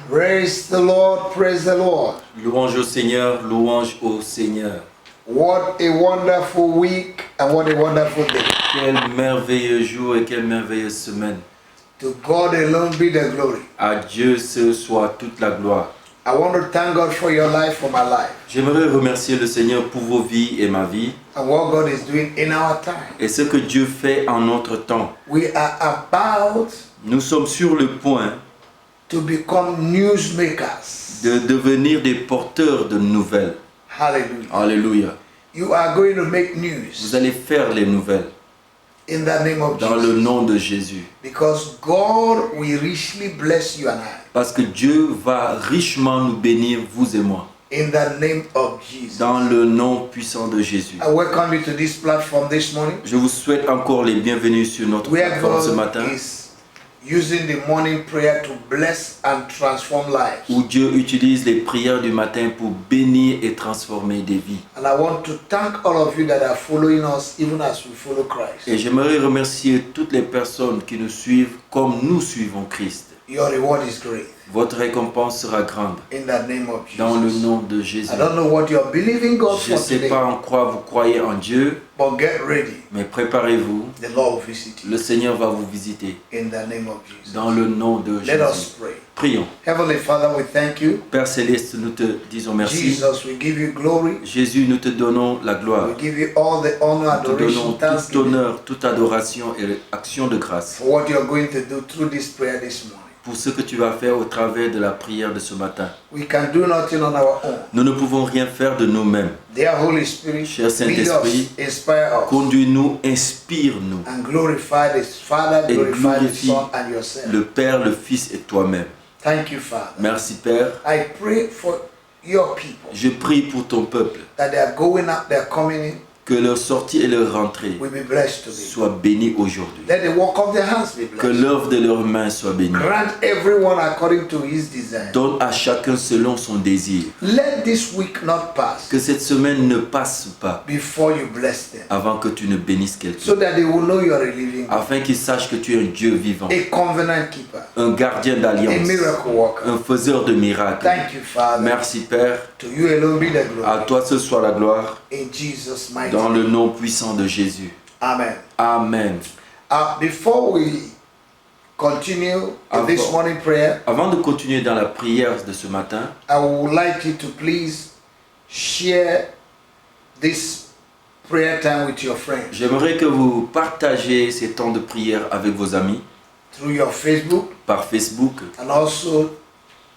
Praise the Lord, praise the Lord. Louange au Seigneur, louange au Seigneur. What a wonderful week and what a wonderful day. Quel merveilleux jour et quelle merveilleuse semaine. To God alone be the glory. À Dieu ce soit toute la gloire. I want to thank God for your life, for my life, J'aimerais remercier le Seigneur pour vos vies et ma vie and what God is doing in our time. et ce que Dieu fait en notre temps. We are about Nous sommes sur le point to become newsmakers. de devenir des porteurs de nouvelles. Hallelujah. Alléluia. You are going to make Vous news allez faire les nouvelles in the name of dans le Jesus. nom de Jésus. Because God will richly bless you and I. Parce que Dieu va richement nous bénir, vous et moi. In the name of Jesus. Dans le nom puissant de Jésus. I welcome you to this platform this morning, Je vous souhaite encore les bienvenus sur notre where plateforme ce God matin, is using the morning prayer to bless and transform lives. où Dieu utilise les prières du matin pour bénir et transformer des vies. And I want to thank all of you that are following us even as we follow Christ. Et j'aimerais remercier toutes les personnes qui nous suivent comme nous suivons Christ. Your reward is great. Votre récompense sera grande In the name of dans le Jesus. nom de Jésus. I don't know what you're believing God Je ne for sais today, pas en quoi vous croyez en Dieu, but get ready. mais préparez-vous. The Lord will visit you. Le Seigneur va vous visiter In the name of Jesus. dans le nom de Let us Jésus. pray. Prions. Heavenly Father, we thank you. Père Céleste, nous te disons merci. Jesus, we give you glory. Jésus, nous te donnons la gloire. We give you all the honor, Nous te adoration, donnons tout thanksgiving honneur, toute adoration et action de grâce for what you're going to do through this prayer this morning. pour ce que tu vas faire au travers de la prière de ce matin. We can do nothing on our own. Nous ne pouvons rien faire de nous-mêmes. Dear Holy Spirit, Cher lead Saint-Esprit, us, inspire us, Conduis-nous, inspire-nous. and glorify the Father, Et glorify the glorifie Son, and yourself. le Père, le Fils et toi-même. Thank you, Father. Merci Père. I pray for your people Je prie pour ton peuple, that they are going out, they are coming in, que leur sortie et leur rentrée will be blessed today. soient bénies aujourd'hui. Let the work of their hands be Que blessed. l'œuvre de leurs mains soit bénie. Grant everyone according to his desire. Donne à chacun selon son désir. Let this week not pass Que cette semaine ne passe pas before you bless them, avant que tu ne bénisses quelqu'un. so that they will know you are a living God, Afin qu'ils sachent que tu es un Dieu vivant, a covenant keeper, un gardien a d'alliance, miracle worker. un faiseur de miracles. Thank you, Father. Merci Père. To you alone be the À glory. toi seul soit la gloire, In Jesus' mighty dans name. le nom puissant de Jésus. Amen. Amen. Before we continue in this Avant. morning prayer, Avant de continuer dans la prière de ce matin, I would like you to please share this prayer time with your friends j'aimerais que vous partagiez ces temps de prière avec vos amis through your Facebook, par Facebook and also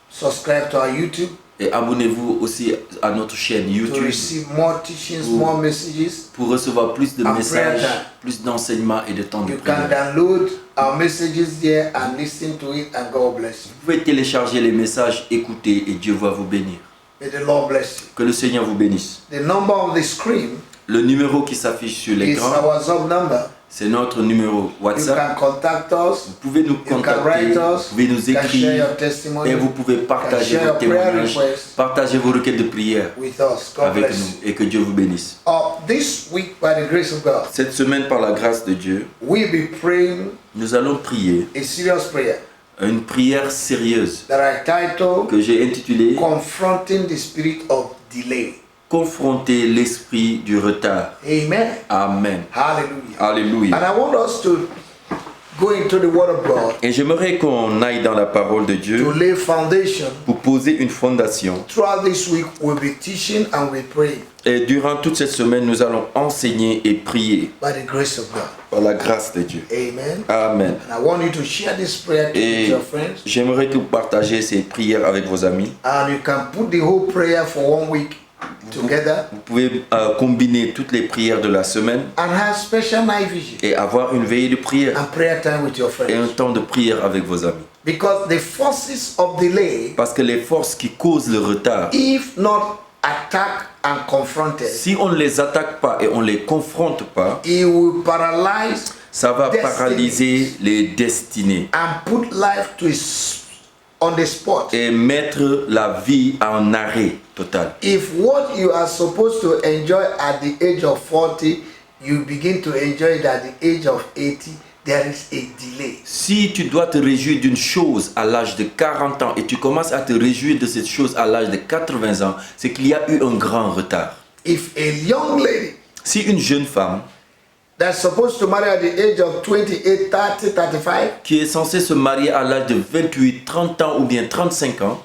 subscribe to our YouTube et abonnez-vous aussi à notre chaîne to YouTube receive more teachings, Ooh. more messages. pour recevoir plus de And messages, prayer time. plus d'enseignements et de temps de You can prière. download our messages there and listen to it, and God bless you. Vous pouvez télécharger les messages, écouter et Dieu va vous bénir. May the Lord bless you. Que le Seigneur vous bénisse. The number on the screen Le numéro qui s'affiche sur is l'écran, our WhatsApp number. c'est notre numéro You WhatsApp. can contact us. Vous pouvez nous can contacter, write vous us, pouvez nous You can share écrire your testimony et vous pouvez partager share vos your prayer témoignages, requests partager vos requêtes de prière with us. God avec bless you. nous et que Dieu vous bénisse. This week, by the grace of God, Cette semaine, par la grâce de Dieu, we'll be praying nous allons prier a serious prayer une prière sérieuse that I titled que j'ai intitulée Confronting the Spirit of Delay. Confronter l'esprit du retard. Amen. Amen. Hallelujah. Alléluia. And I want us to go into the Word of God Et j'aimerais qu'on aille dans la parole de to Dieu lay foundation. pour poser une fondation. Throughout this week, we'll be teaching and we'll pray Et durant toute cette semaine, nous allons enseigner et prier by the grace of God. par la grâce de Dieu. Amen. Amen. And I want you to share this prayer with Et your friends. j'aimerais que vous partagez ces prières avec vos amis. And you can put the whole prayer for 1 week together Vous pouvez combiner toutes les prières de la semaine and have special night vision et avoir une veillée de prière and prayer time with your et un friends. temps de prière avec vos amis. Because the forces of delay, Parce que les forces qui causent le retard, if not attacked and confronted, si on ne les attaque pas et on ne les confronte pas, it will paralyze ça va Destiny. paralyser les destinées and put life on the spot. et mettre la vie en arrêt total. If what you are supposed to enjoy at the age of 40, you begin to enjoy it at the age of 80, there is a delay. Si tu dois te réjouir d'une chose à l'âge de 40 ans et tu commences à te réjouir de cette chose à l'âge de 80 ans, c'est qu'il y a eu un grand retard. If a young lady Si une jeune femme that's supposed to marry at the age of 28, 30, 35 qui est censée se marier à l'âge de 28, 30 ans ou bien 35 ans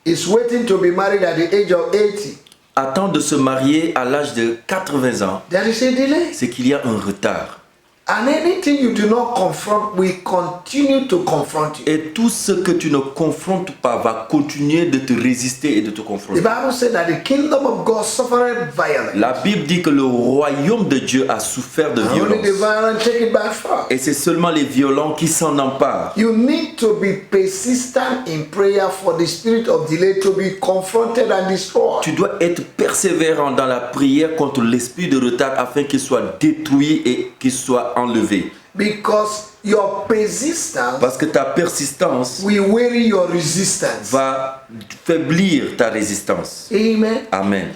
is waiting to be married at the age of 80, attend de se marier à l'âge de 80 ans, there is a delay. c'est qu'il y a un retard. And anything you do not confront will continue to confront you. Et tout ce que tu ne confrontes pas va continuer de te résister et de te The confronter. Bible said that the kingdom of God suffered violence. La Bible dit que le royaume de Dieu a souffert de And only the violence. violent take it by force. Et c'est seulement les violents qui s'en emparent. You need to be persistent in prayer for the spirit of delay to be confronted and destroyed. Tu dois être persévérant dans la prière contre l'esprit de retard afin qu'il soit détruit et qu'il soit enlevé. Because your persistence Parce que ta persistance will weary your resistance. va faiblir ta résistance. Amen. Amen.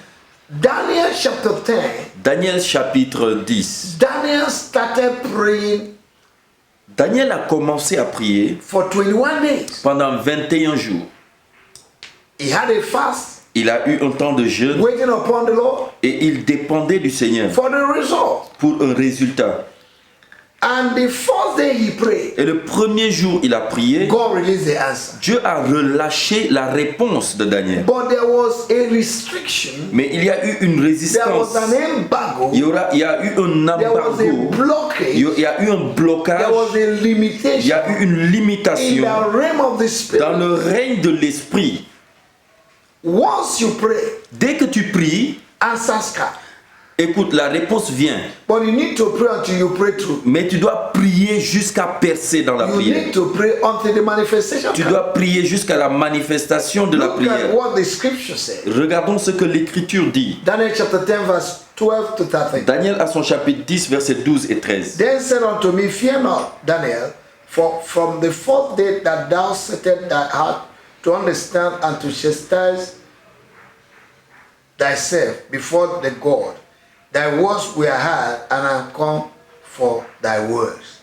Daniel chapter 10, Daniel chapitre 10. Daniel started praying Daniel a commencé à prier for 21 days. pendant 21 jours. He had a fast, Il a eu un temps de jeûne waiting upon the Lord et il dépendait du Seigneur for the result. pour un résultat. And the first day he prayed, Et le premier jour, il a prié. God released the answer. Dieu a relâché la réponse de Daniel. But there was a restriction, Mais il y a eu une there résistance. was an embargo, Il y a eu un there was a embargo. blockage, Il y a eu un blocage. there was a Il y limitation a eu une in limitation the realm of the dans spirit. le règne de l'esprit. Once you pray, Dès que tu pries, answers come. écoute, la réponse vient. But you need to pray until you pray through. Mais tu dois prier jusqu'à percer dans la You prière. need to pray until the manifestation Tu comes. dois prier jusqu'à la manifestation de la Look at prière. what the scripture says. Regardons ce que l'Écriture dit. Daniel chapter 10 verse 12 to 13. Daniel a son chapitre 10, versets 12 et 13. Then said unto me, Fear not, Daniel, for from the fourth day that thou settest thy heart to understand and to chastise thyself before the God, thy words were heard, and I am come for thy words.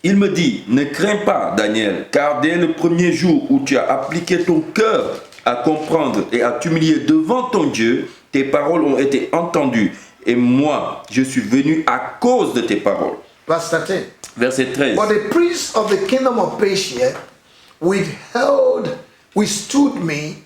Il me dit, ne crains pas, Daniel, car dès le premier jour où tu as appliqué ton cœur à comprendre et à t'humilier devant ton Dieu, tes paroles ont été entendues. Et moi, je suis venu à cause de tes paroles. Verse 13. Verset 13. But the prince of the kingdom of Persia withstood me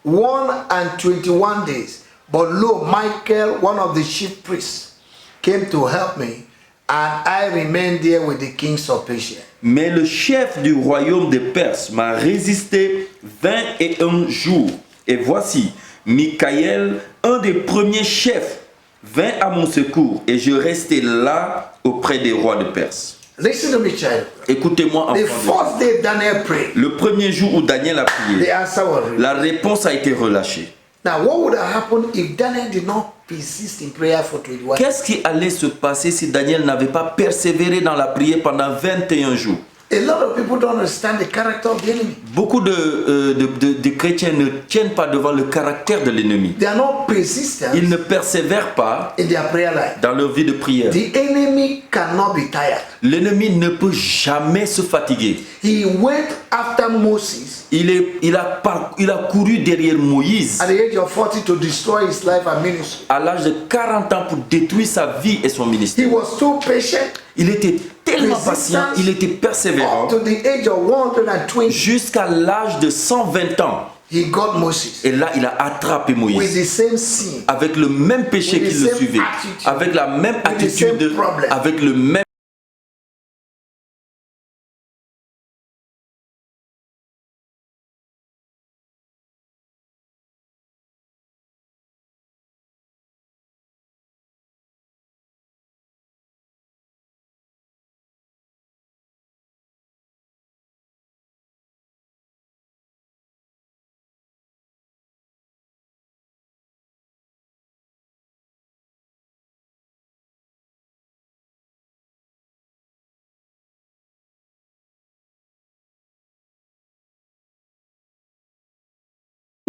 121 days. But lo, Michael, one of the chief priests, came to help me, and I remained there with the kings of Persia. Mais le chef du royaume des Perses m'a résisté 21 jours. Et voici, Michaël, un des premiers chefs, vint à mon secours et je restai là auprès des rois de Perse. Listen to me, child. Écoutez-moi, The enfants. first day Daniel prayed, Le premier jour où Daniel a the prié, answer was released. la réponse a été relâchée. Now, what would have happened if Daniel did not persist in prayer for 21 days? Qu'est-ce qui allait se passer si Daniel n'avait pas persévéré dans la prière pendant 21 jours? A lot of people don't understand the character of the enemy. Beaucoup de chrétiens ne tiennent pas devant le caractère de l'ennemi. They are not persistent Ils ne persévèrent pas in their prayer life. dans leur vie de prière. The enemy cannot be tired. L'ennemi ne peut jamais se fatiguer. He went after Moses Il a couru derrière Moïse at the age of 40 to destroy his life and ministry. à l'âge de 40 ans pour détruire sa vie et son He ministère. was too patient Il était tellement patient, il était persévérant. up to the age of 120. Jusqu'à l'âge de 120 ans. He got Moses Et là, il a attrapé with Moïse. the same sin. Avec le même péché With the qui le same suivait. attitude. Avec la même With the same attitude. problem. Avec le même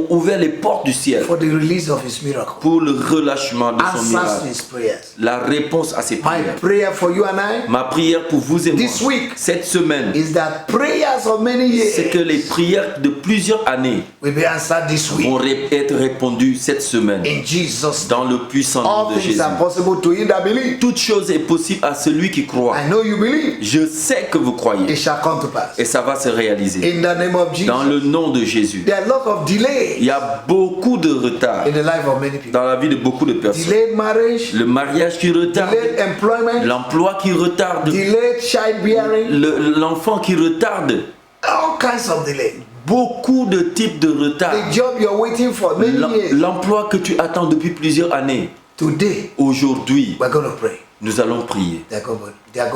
ouvert les portes du ciel for the release of his miracle. pour le relâchement de son Answers miracle. to his prayers. La réponse à ses My prières. prayer for you and I Ma prière pour vous et moi, this week cette semaine, is that prayers of many c'est que years les prières de plusieurs années will be answered this week. vont être répondues cette semaine. In Jesus' name. Dans le puissant nom All de things Jésus. are possible to him that believe. Toute chose est possible à celui qui croit. I know you believe. Je sais que vous croyez. It shall come to pass. Et ça va se réaliser. In the name of Dans Jesus. le nom de Jésus. There are a lot of Il delays y a beaucoup de retard in the life of many people. dans la vie de beaucoup de personnes. Delayed marriage, Le mariage qui retarde, delayed employment, l'emploi qui retarde, delayed childbearing, l'enfant qui retarde. all kinds of delay. Beaucoup de types de retard. The job you're waiting for many years. L'emploi que tu attends depuis plusieurs années. Today, Aujourd'hui, we're going to pray. nous allons prier. They are going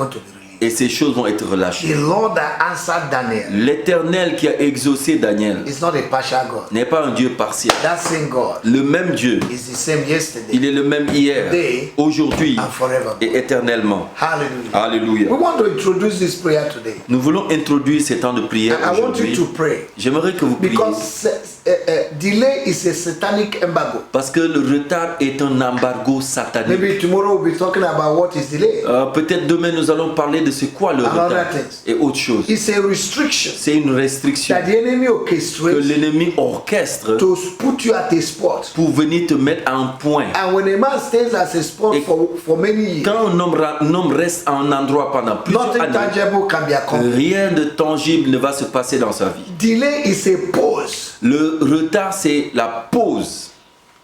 to be released. Et ces choses vont être relâchées. The Lord that answered Daniel L'Éternel qui a exaucé Daniel is not a partial God. n'est pas un Dieu partiel. That same God Le même Dieu, is the same yesterday il est le même hier, Today aujourd'hui and forever. et éternellement. Hallelujah. Alléluia. We want to introduce this prayer today. Nous voulons introduire ces temps de prière And I want you aujourd'hui. to pray J'aimerais que vous priez because delay is a satanic embargo. parce que le retard est un embargo satanique. Maybe tomorrow we'll be talking about what is delay. Peut-être demain nous allons parler de c'est quoi le retard things. et autre chose. It's a restriction C'est une restriction that the enemy que orchestrates l'ennemi orchestre to put you at a spot. pour venir te mettre à un point. And when a man stays at a spot Et for many years, Quand un homme reste à un endroit pendant plusieurs nothing années, tangible can be accomplished. rien de tangible ne va se passer dans sa vie. Delay is a pause Le retard, c'est la pause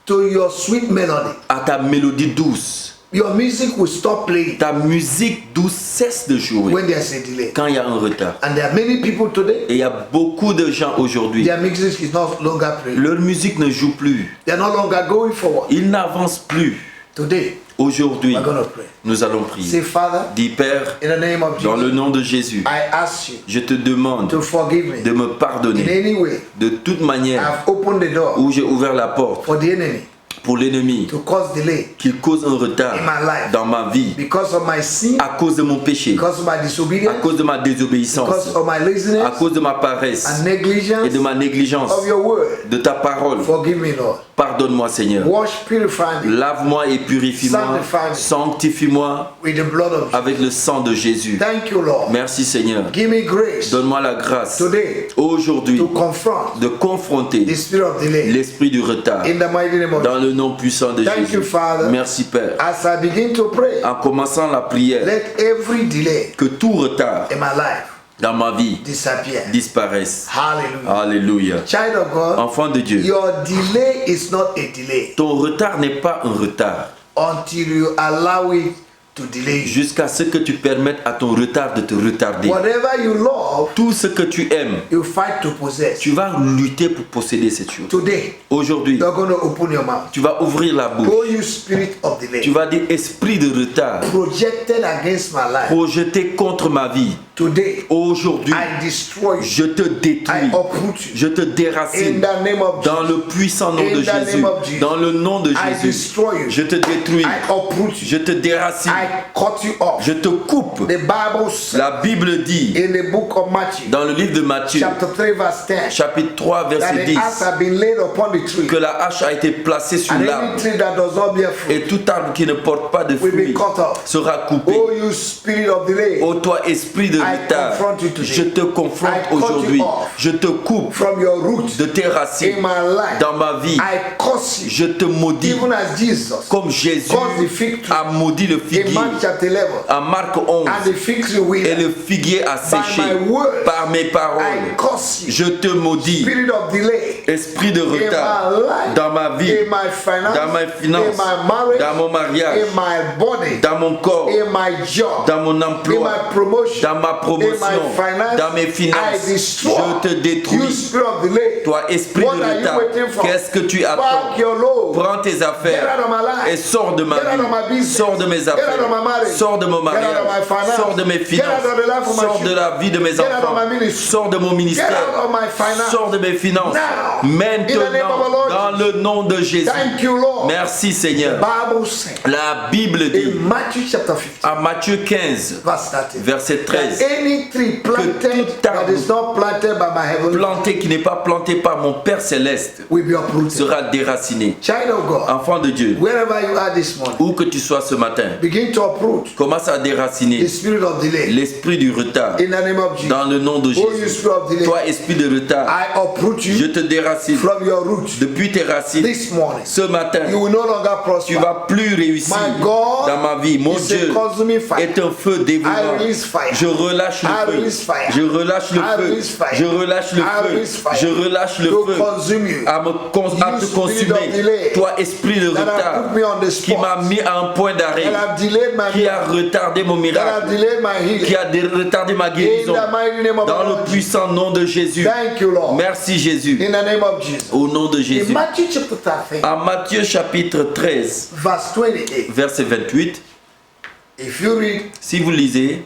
to your sweet melody. à ta mélodie douce. Your music will stop playing Ta musique douce cesse de jouer when there's a delay. quand il y a un retard. And there are many people today, Et il y a beaucoup de gens aujourd'hui, their music is no longer playing. leur musique ne joue plus. They're no longer going forward. Ils n'avancent plus. Today, Aujourd'hui, we're going to pray. nous allons Say, prier. Father, Dis Père, in the name of dans le Jesus, nom de Jésus, I ask you je te demande to forgive me de me in pardonner any way de toute manière I've opened the door où j'ai ouvert la porte for the enemy pour l'ennemi to cause delay qu'il cause un retard in my life dans ma vie because of my sin, à cause de mon péché, because of my à disobedience, cause de ma désobéissance, because of my à laziness cause de ma paresse and et negligence de ma négligence of your word. de ta parole. Forgive me, Lord. Pardonne-moi, Seigneur. Wash, purify me Lave-moi et purifie-moi. Sanctify me. Sanctifie-moi with the blood of Jesus. avec le sang de Jésus. Thank you, Lord. Merci, Seigneur. Give me grace Donne-moi la grâce today aujourd'hui to confront de confronter the spirit of delay l'esprit du retard in the mighty name of dans Jesus. le nom puissant de Thank you, Jésus. Father. Merci, Père. As I begin to pray, En commençant la prière, let every delay que tout retard in my life dans ma vie disappear. disparaisse. Hallelujah. Alléluia. Child of God, Enfant de Dieu, your delay is not a delay ton retard n'est pas un retard until you allow it to delay you. jusqu'à ce que tu permettes à ton retard de te retarder. Whatever you love, Tout ce que tu aimes, you fight to possess. tu vas lutter pour posséder cette chose. Today, Aujourd'hui, you're going to open your mouth. tu vas ouvrir la bouche. Oh, you spirit of delay, Tu vas dire esprit de retard projected against my life. projeté contre ma vie. Today, Aujourd'hui, I destroy you. je te détruis. I uproot you. Je te In déracine the name of dans Jesus. le puissant nom In de the Jésus. name of Jesus. Dans le nom de I Jésus. destroy you. Je te détruis. I uproot you. Je te déracine. I cut you off. Je te coupe. The Bible says La Bible dit in the book of Matthew, dans le livre de Matthieu, chapter 3, verse 10, chapitre 3, that verset the 10, axe have been laid upon the tree, que la hache a été placée sur and l'arbre any tree that does not bear fruit et tout arbre qui ne porte pas de will be fruits cut off. sera coupé. Oh, you spirit of delay, Ô toi, esprit de I retard, confront you today. je te confronte I cut you aujourd'hui. off. Je te coupe from your roots de tes racines in my life. dans ma vie. I curse you, Je te maudis even as Jesus comme Jésus caused the fig tree a maudit le in figuier. Mark chapter 11, En Marc 11, and the fig tree et withered. le figuier a séché my word, par mes I paroles. curse you, Je te maudis, spirit of delay, esprit de in retard, my life, dans ma vie, in my finance, dans mes finances, in my marriage, dans mon mariage, in my body, dans mon corps, in my job, dans mon in emploi, my promotion, dans ma in promotion, my finance, dans mes I finances. destroy Je te you, détruis. spirit of delay. Toi, esprit What de are you retard, waiting for? qu'est-ce que tu attends? Pack your load. Prends tes Get affaires out of my life. et sors de ma Get out of my vie, business. sors de mes Get out affaires, of my marriage. sors de mon Get out of my mariage, finance. sors de mes Get finances, out of the life of my sors de la vie de mes Get out of enfants, my ministry. sors de mon Get ministère, out of my finance. sors de mes finances. Now, in the name of the Maintenant, Lord dans le nom de Jésus. Thank you, Lord. Merci Seigneur. Bible says La Bible dit in Matthew chapter 15, à Matthieu 15, verse 13, verset 13, any tree planted tout that arbre is not planted by my heavenly Father planté qui n'est pas planté par mon Père céleste will be uprooted. sera déraciné. Child of God, Enfant de Dieu, wherever you are this morning, où que tu sois ce matin, begin to uproot commence à the déraciner spirit of delay l'esprit du retard in the name of Jesus. dans le nom de Oh, you Jésus. spirit of delay, Toi, esprit de retard, I uproot je you te déracine from your roots depuis tes racines. this morning. Ce matin, You will no longer tu prosper. vas plus réussir My God dans ma vie. Mon is Dieu a consuming fire. est un feu dévorant. I release fire. Je relâche I le release feu. fire. Je relâche le I feu. release fire. Je relâche le I feu. release fire. Je relâche le To feu consume you. à te spirit consumer. of delay Toi, esprit de that have retard, put me on the qui m'a spot, mis à un point d'arrêt, that have delayed my qui a retardé mon that miracle, have delayed my healing. qui a retardé ma In guérison. the mighty name of Dans our le Lord Jesus. puissant nom de Jésus. Thank you, Lord. Merci Jésus. In the name of Jesus. Au nom de In Jésus. Matthew chapter 13, En Matthieu chapitre 13, verse 28, verset 28, if you read si vous lisez,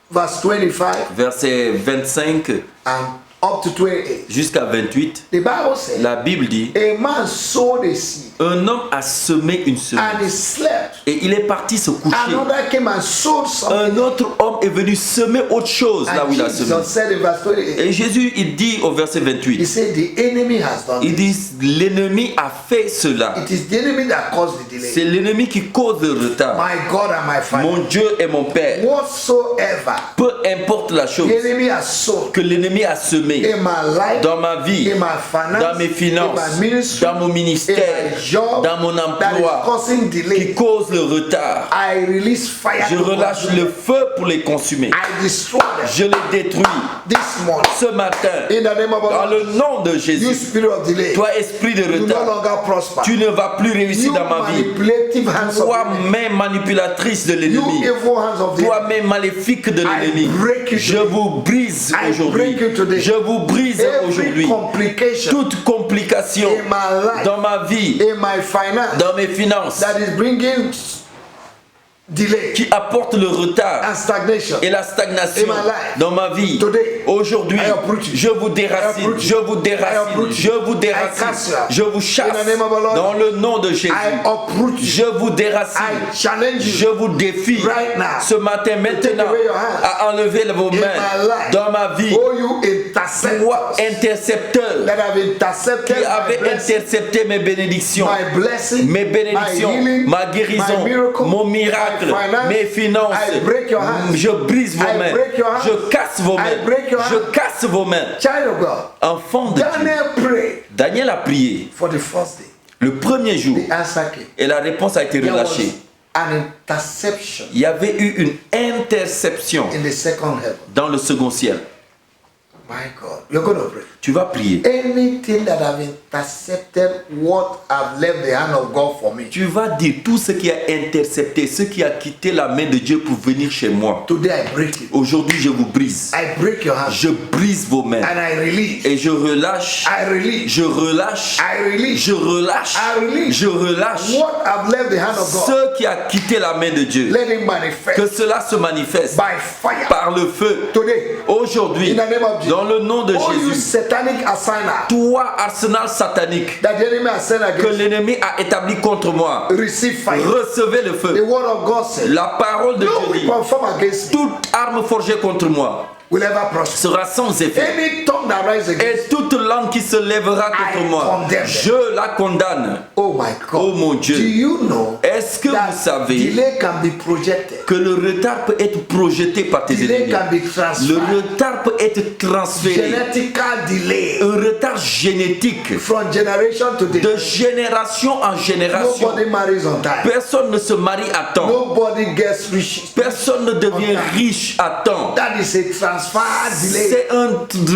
verse 25 verset 25 and up to 28, jusqu'à 28, the Bible says, la Bible dit, a man sowed a seed un homme a semé une and semence he slept. et il est parti se coucher. Another came and sowed something. Un autre homme est venu semer autre chose là où And il a semé. Jesus said in verse 28, Et Jésus, il dit au verset he 28, said, the enemy has done il this. dit, l'ennemi a fait cela. It is the enemy that caused the C'est delay. l'ennemi qui cause le retard. My God and my Father. Mon Dieu et mon Père, Whatsoever peu importe la chose the enemy has sown que l'ennemi a semé in my life, dans ma vie, in my finance, dans mes finances, in my ministry, dans mon in ministère, my job, dans mon that is emploi, causing qui delay, cause le retard, I release fire je to relâche consume le them. feu pour les consumer. I destroy them Je les détruis this morning. ce matin In the name of dans our le Lord, nom de you Jésus. spirit of delay, Toi, esprit de you no retard, longer prosper. tu ne vas plus réussir You dans ma vie. manipulative hands of Toi, the enemy, main manipulatrice de you l'ennemi, evil hands of the toi, enemy, main maléfique de l'ennemi, break you je today. vous brise I aujourd'hui. break you today. Je vous brise Every aujourd'hui. complication Toute complication in my life, dans ma vie, in my finance, dans mes finances, that is bringing delay qui apporte le retard and stagnation et la stagnation in my life. dans ma vie. Today, Aujourd'hui, I uproot you. je vous I déracine, uproot you. je vous I déracine, uproot you. je vous I déracine, cast you. je vous chasse In the name of our Lord, dans le nom de Jésus. I uproot you. Je vous déracine, I challenge je you vous défie right now ce matin maintenant away your hands à enlever vos in my mains life. dans ma vie. Oh, you intercept Toi, intercepteur, that have intercepted qui my avait blessing, intercepté mes bénédictions, my blessing, mes my bénédictions, healing, ma guérison, my miracle, mon miracle, my finance. mes finances. I break your hands. Je brise vos I mains. break your hands. Je casse vos I mains. break your hands. Je casse vos mains. Child of God, Enfant de Dieu. Daniel prayed Daniel a prié for the first day. le premier jour The answer came. et la réponse a été There was relâchée. an interception Il y avait eu une interception in the second heaven. dans le second ciel. My God, you're going to pray. Tu vas prier. Anything that have intercepted what have left the hand of God for me, Tu vas dire tout ce qui a intercepté, ce qui a quitté la main de Dieu pour venir chez moi. today I break it. Aujourd'hui, je vous brise. I break your hand Je brise vos mains. and I release. Et je relâche. I release. Je relâche. I release. Je relâche. I release. Je relâche. What have left the hand of God, Ce qui a quitté la main de Dieu. let it manifest Que cela se manifeste by fire par le feu. today. Aujourd'hui, In the name of Jesus. dans le nom de All you Jésus, satanic assigner toi, arsenal satanique that the enemy has sent que against l'ennemi a établi contre moi, receive fire. recevez le The feu. word of God says, La parole de no Dieu dit, weapon formed against me toute arme forgée contre moi will ever prosper. sera sans effet. Any tongue that rises against Et toute langue qui se lèvera contre I moi, condemn them. je la condamne. Oh my God. Oh mon Do Dieu. you know Est-ce que that vous savez delay can be projected? que le retard peut être projeté par tes Delay ennemis? can be Le transferred. retard peut être transféré. Genetical delay Un retard génétique from generation to de generation. génération en génération. Nobody marries on time. Personne ne se marie à temps. Nobody gets rich. Personne ne devient riche à temps. That is a transfer delay. C'est un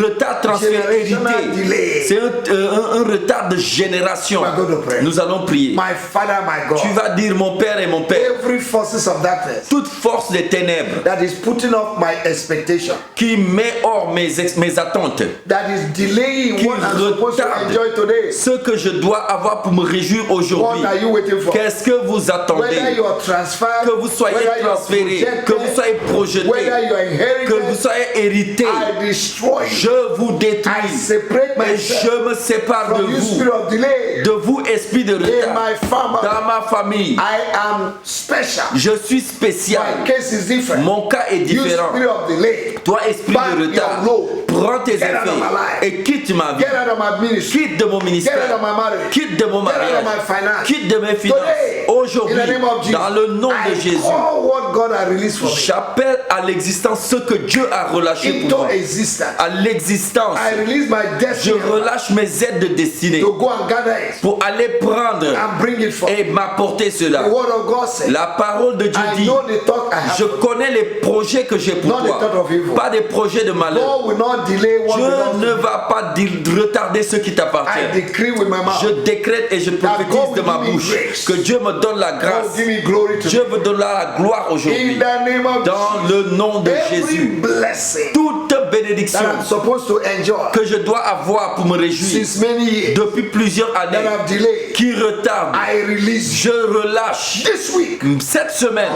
retard transféré hérité. Generational delay. C'est un retard de génération. We are going to pray. Nous allons prier. My Father, my God. Tu vas dire mon Père et mon Père. Every forces of darkness Toute force des ténèbres that is putting off my expectation, qui met hors mes attentes, that is delaying qui what I'm supposed supposed to tarde. enjoy today? Ce que je dois avoir pour me réjouir aujourd'hui. What are you waiting for? Qu'est-ce que vous Whether attendez? you are transferred, Que vous soyez whether you are transféré, projected, que vous soyez projeté, whether you are que vous inherited, soyez hérité. I destroy you. Je vous I détruis. separate Et myself je me sépare de from you, vous. spirit of delay. De vous, esprit de In retard. my family, Dans ma famille, I am special. je suis My spécial. case is different. Mon cas est You différent. spirit of delay, Toi, esprit back de retard, your load. prends tes Get out of my effets life. et quitte ma vie. Get out of my ministry. Quitte de mon Get out of ministère. my marriage. Quitte de mon Get out of my mariage. finance. Quitte de mes finances. Today, Aujourd'hui, in the name of Jesus, dans le nom de I Jésus, call what God has released for me j'appelle à l'existence ce que Dieu a relâché pour into moi. existence. À l'existence. I release my Je destiny relâche mes aides de destinée to go and gather it pour aller prendre and bring it forth. et m'apporter cela. The word of God says, La parole de Dieu I dit, know the thought I have. je connais les projets que j'ai pour Not the toi, thought of evil. pas des projets de malheur. God will not delay what Dieu belongs ne to me. va pas retarder ce qui I t'appartient. decree with my mouth. Je décrète et je prophétise de ma give me bouche grace. que Dieu me donne la God grâce. give me glory to Dieu me. me donnera la gloire In aujourd'hui. the name of Dans le nom de every Jésus, blessing toute that bénédiction I'm supposed to enjoy que je dois avoir pour me réjouir since many years depuis plusieurs that années I've delayed, qui retardent, I release je relâche this week. cette semaine.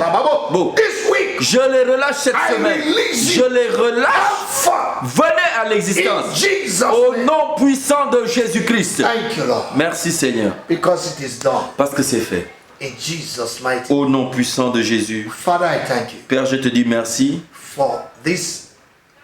Bon, This week, je les relâche cette I semaine. release Je les relâche. far Venez à in l'existence. Jesus' Au name. nom puissant de Jésus-Christ. Thank you, Lord, Merci Seigneur, because it is done parce que c'est fait. in Jesus' mighty name. Au nom puissant de Jésus. Father, I thank you Père, je te dis merci for this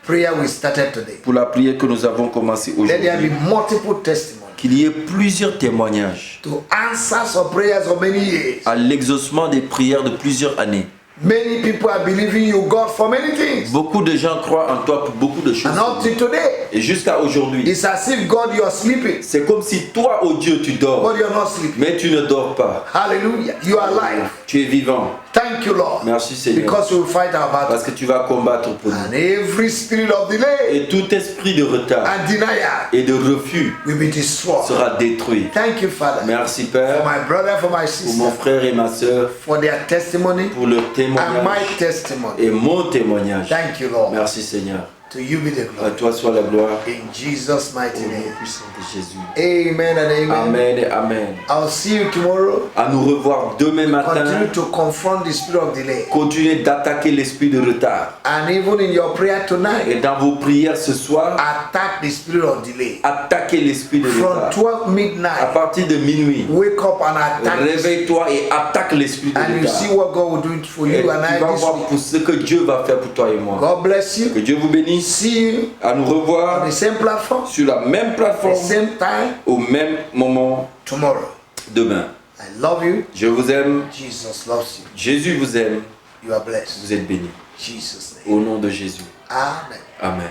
prayer we started today. pour la prière que nous avons commencée Let there aujourd'hui. be multiple testimonies Qu'il y ait plusieurs témoignages to answers of prayers of many years. à l'exaucement des prières de plusieurs années. Many people are believing you, God, for many things. Beaucoup de gens croient en toi pour beaucoup de choses. And up to today, Et jusqu'à aujourd'hui, it's as if, God, you are sleeping, c'est comme si toi, oh Dieu, tu dors. but you're not sleeping. Mais tu ne dors pas. Hallelujah. You are alive. Tu es vivant. Thank you, Lord. Merci Seigneur. Because we will fight our battle. Parce que tu vas combattre pour nous. And every spirit of delay Et tout esprit de retard and denial et de refus will be destroyed. sera détruit. Thank you, Father, Merci for Père, my brother, for my pour mon sister, frère et ma soeur, for their testimony pour leur and my témoignage testimony. et mon témoignage. Thank you, Lord. Merci Seigneur. To you be the À glory. toi soit la gloire. In Jesus' mighty Au nom name. puissant de Jésus. Amen and amen. Amen et Amen. I'll see you tomorrow. À nous revoir demain matin. Continue to confront the spirit of delay. Continuez d'attaquer l'esprit de retard. And even in your prayer tonight, Et dans vos prières ce soir, attack the spirit of delay. attaquez l'esprit de From retard. 12 À midnight, partir de minuit, wake up and attack it. réveille-toi et attaque l'esprit de And you see retard. what God will do for Et you tu and I vas this voir week. pour ce que Dieu va faire pour toi et moi. God bless you. Que Dieu vous bénisse. See you À nous on revoir the same platform, sur la même the plateforme, same time au même moment tomorrow. demain. I love you. Je vous aime. Jesus loves you. Jésus vous aime. You are blessed. Vous êtes bénis. Jesus' name. Au nom de Jésus. Amen. Amen.